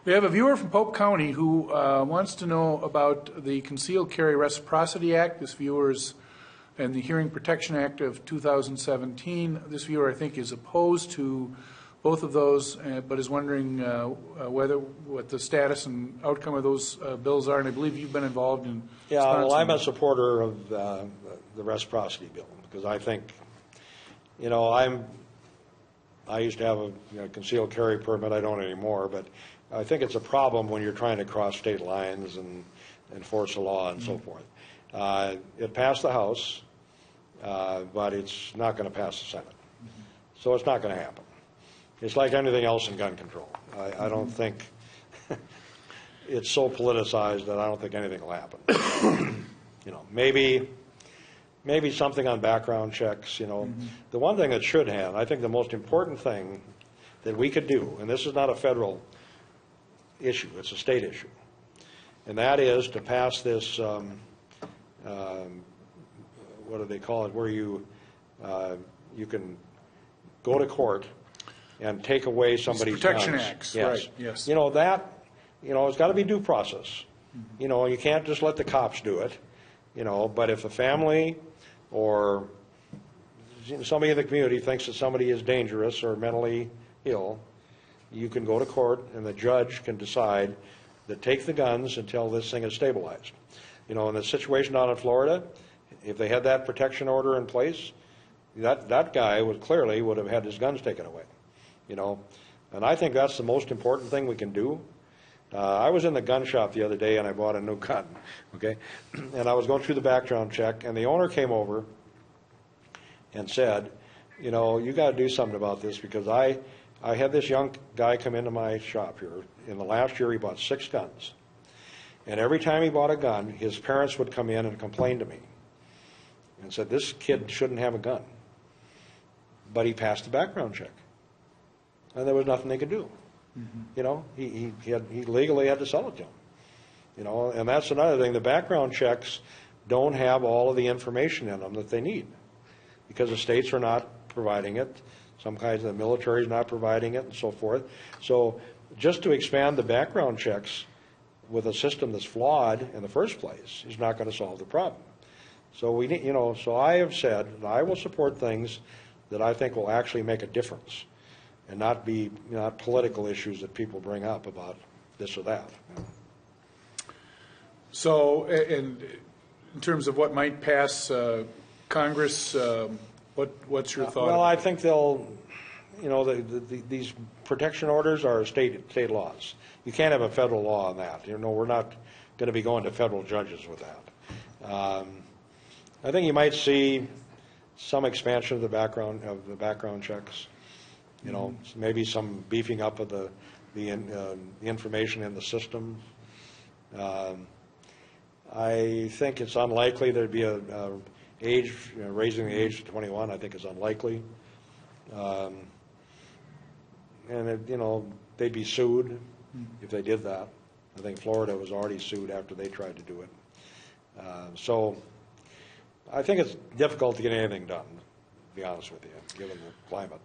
We have a viewer from Pope County who wants to know about the Concealed Carry Reciprocity Act. This viewer is, and the Hearing Protection Act of 2017. This viewer, I think, is opposed to both of those, but is wondering what the status and outcome of those bills are. And I believe you've been involved in. Yeah, well, I'm a supporter of the reciprocity bill because I think, I used to have a concealed carry permit. I don't anymore, but I think it's a problem when you're trying to cross state lines and enforce the law and so forth. It passed the House, but it's not going to pass the Senate. So it's not going to happen. It's like anything else in gun control. I don't think it's so politicized that I don't think anything will happen. Maybe something on background checks. The one thing that should happen, I think the most important thing that we could do, and this is not a federal issue, it's a state issue, and that is to pass this, what do they call it, where you can go to court and take away somebody's Protection guns. Acts, yes. right, yes. It's got to be due process. You can't just let the cops do it, but if a family or somebody in the community thinks that somebody is dangerous or mentally ill, you can go to court and the judge can decide to take the guns until this thing is stabilized. In the situation down in Florida, if they had that protection order in place, that guy would have had his guns taken away. And I think that's the most important thing we can do. I was in the gun shop the other day and I bought a new gun, okay? And I was going through the background check and the owner came over and said, you got to do something about this because I had this young guy come into my shop here. In the last year he bought 6 guns. And every time he bought a gun, his parents would come in and complain to me and said, this kid shouldn't have a gun. But he passed the background check. And there was nothing they could do. He legally had to sell it to him. And that's another thing. The background checks don't have all of the information in them that they need because the states are not providing it. Some kinds of the military is not providing it and so forth. So just to expand the background checks with a system that's flawed in the first place is not going to solve the problem. So we need, so I have said that I will support things that I think will actually make a difference and not be not political issues that people bring up about this or that. So, in terms of what might pass Congress, what's your thought? Well, I think they'll, these protection orders are state laws. You can't have a federal law on that. We're not going to be going to federal judges with that. I think you might see some expansion of the background checks. Maybe some beefing up of the information in the system. I think it's unlikely there'd be a age raising the age to 21. I think is unlikely, and they'd be sued if they did that. I think Florida was already sued after they tried to do it. So I think it's difficult to get anything done, to be honest with you, given the climate.